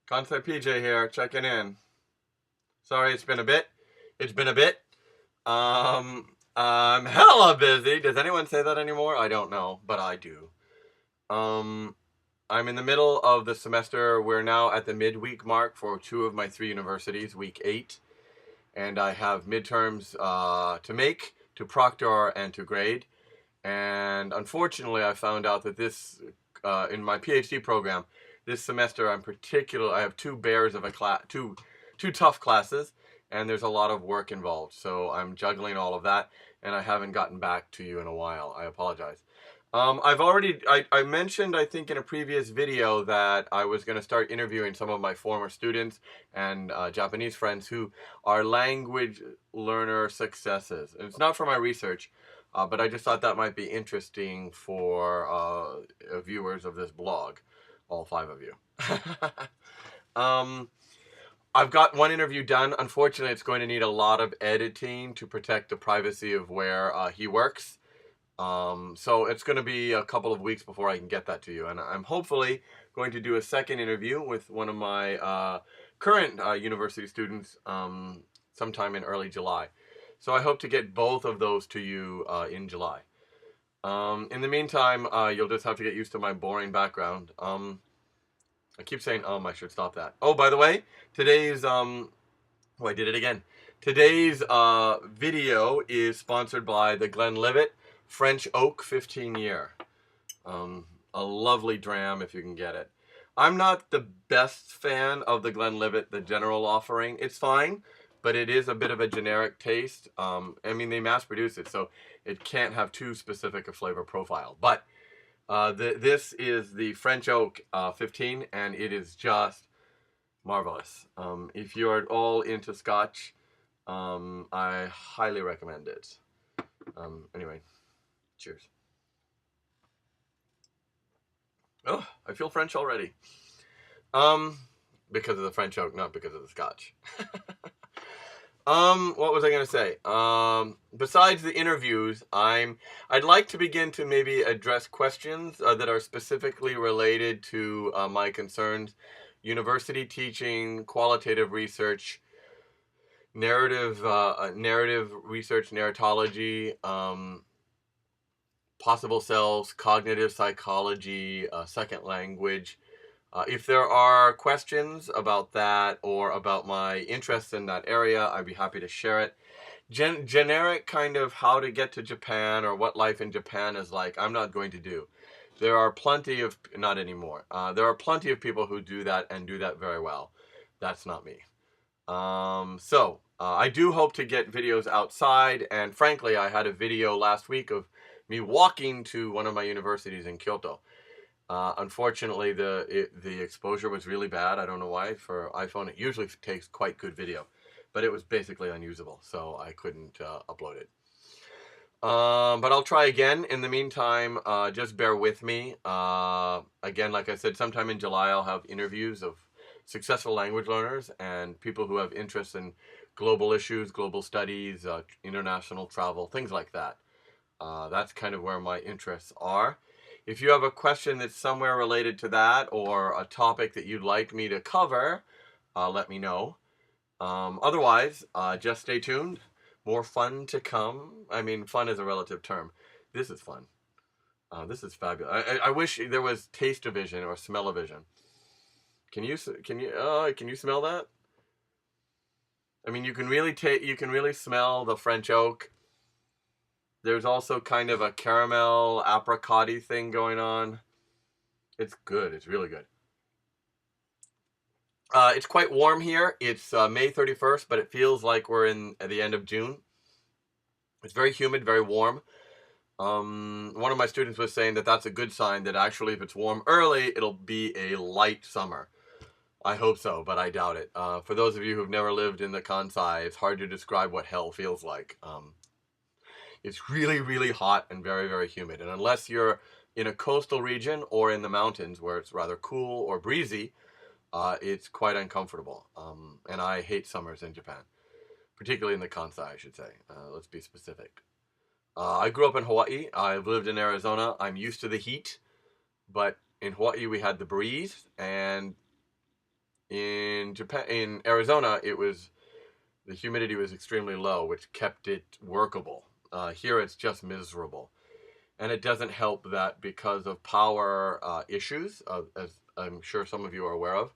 Kansai PJ here, checking in. Sorry, it's been a bit. I'm hella busy. Does anyone say that anymore? I don't know, but I do. I'm in the middle of the semester. We're now at the midweek mark for 2 of my 3 universities, week 8. And I have midterms to make, to proctor, and to grade. And unfortunately, I found out that this, in my PhD program, this semester I have 2 bears of a class, two tough classes, and there's a lot of work involved. So I'm juggling all of that, and I haven't gotten back to you in a while. I apologize. I mentioned, I think in a previous video, that I was going to start interviewing some of my former students and Japanese friends who are language learner successes. And it's not for my research, but I just thought that might be interesting for viewers of this blog, all 5 of you. I've got one interview done. Unfortunately, it's going to need a lot of editing to protect the privacy of where he works. So it's going to be a couple of weeks before I can get that to you. And I'm hopefully going to do a second interview with one of my current university students sometime in early July. So I hope to get both of those to you in July. In the meantime, you'll just have to get used to my boring background. I keep saying, I should stop that. Oh, by the way, today's, I did it again. Today's video is sponsored by the Glenlivet French Oak 15 year. A lovely dram if you can get it. I'm not the best fan of the Glenlivet, the general offering. It's fine, but it is a bit of a generic taste. I mean, they mass produce it, so it can't have too specific a flavor profile. But this is the French Oak 15, and it is just marvelous. If you're at all into Scotch, I highly recommend it. Anyway, cheers. Oh, I feel French already. Because of the French Oak, not because of the Scotch. What was I going to say? Besides the interviews, I'd like to begin to maybe address questions that are specifically related to my concerns: university teaching, qualitative research, narrative research, narratology, possible selves, cognitive psychology, second language. If there are questions about that or about my interest in that area, I'd be happy to share it. Generic kind of how to get to Japan or what life in Japan is like, I'm not going to do. There are plenty of, not anymore, there are plenty of people who do that and do that very well. That's not me. I do hope to get videos outside, and frankly, I had a video last week of me walking to one of my universities in Kyoto. Unfortunately, the exposure was really bad. I don't know why. For iPhone, it usually takes quite good video, but it was basically unusable, so I couldn't upload it. But I'll try again. In the meantime, just bear with me. Again, like I said, sometime in July, I'll have interviews of successful language learners and people who have interests in global issues, global studies, international travel, things like that. That's kind of where my interests are. If you have a question that's somewhere related to that or a topic that you'd like me to cover, let me know. Otherwise, just stay tuned. More fun to come. I mean, fun is a relative term. This is fun. This is fabulous. I wish there was taste-o-vision or smell-o-vision. Can you smell that? I mean, you can really smell the French oak. There's also kind of a caramel apricot-y thing going on. It's good. It's really good. It's quite warm here. It's May 31st, but it feels like we're at the end of June. It's very humid, very warm. One of my students was saying that that's a good sign, that actually if it's warm early, it'll be a light summer. I hope so, but I doubt it. For those of you who've never lived in the Kansai, it's hard to describe what hell feels like. It's really, really hot and very, very humid. And unless you're in a coastal region or in the mountains where it's rather cool or breezy, it's quite uncomfortable. And I hate summers in Japan, particularly in the Kansai, I should say. Let's be specific. I grew up in Hawaii. I've lived in Arizona. I'm used to the heat, but in Hawaii we had the breeze, and In Japan, in Arizona, the humidity was extremely low, which kept it workable. Here, it's just miserable, and it doesn't help that because of power issues, as I'm sure some of you are aware of.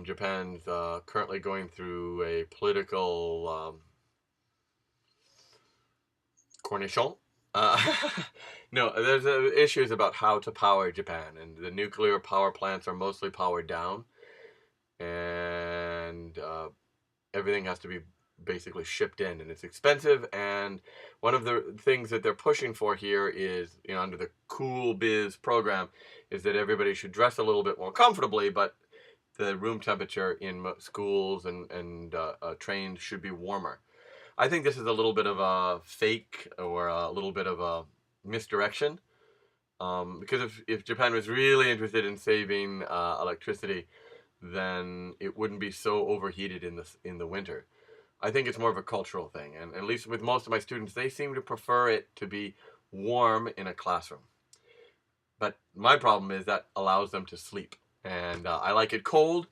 Japan's currently going through a political cornichon. No, there's issues about how to power Japan, and the nuclear power plants are mostly powered down, and everything has to be basically shipped in, and it's expensive. And one of the things that they're pushing for here is, under the Cool Biz program, is that everybody should dress a little bit more comfortably, but the room temperature in schools and trains should be warmer. I think this is a little bit of a fake, or a little bit of a misdirection, because if Japan was really interested in saving electricity, then it wouldn't be so overheated in the winter. I think it's more of a cultural thing, and at least with most of my students, they seem to prefer it to be warm in a classroom. But my problem is that allows them to sleep, and I like it cold,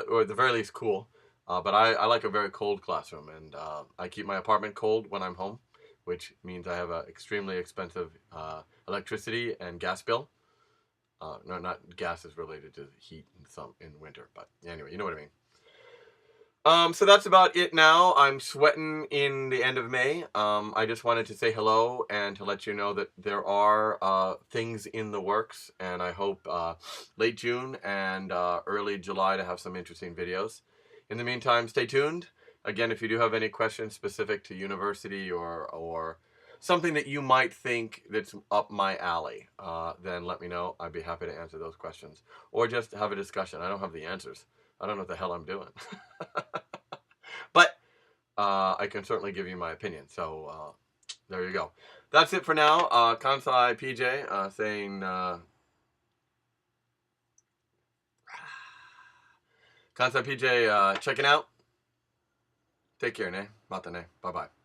or at the very least cool. But I like a very cold classroom, and I keep my apartment cold when I'm home, which means I have an extremely expensive electricity and gas bill. No, not gas is related to heat in winter, but anyway, you know what I mean. So that's about it now. I'm sweating in the end of May. I just wanted to say hello and to let you know that there are things in the works, and I hope late June and early July to have some interesting videos. In the meantime, stay tuned. Again, if you do have any questions specific to university or something that you might think that's up my alley, then let me know. I'd be happy to answer those questions, or just have a discussion. I don't have the answers. I don't know what the hell I'm doing. But I can certainly give you my opinion. So there you go. That's it for now. Kansai PJ saying... Kansai PJ checking out. Take care, ne? Mata ne. Bye-bye.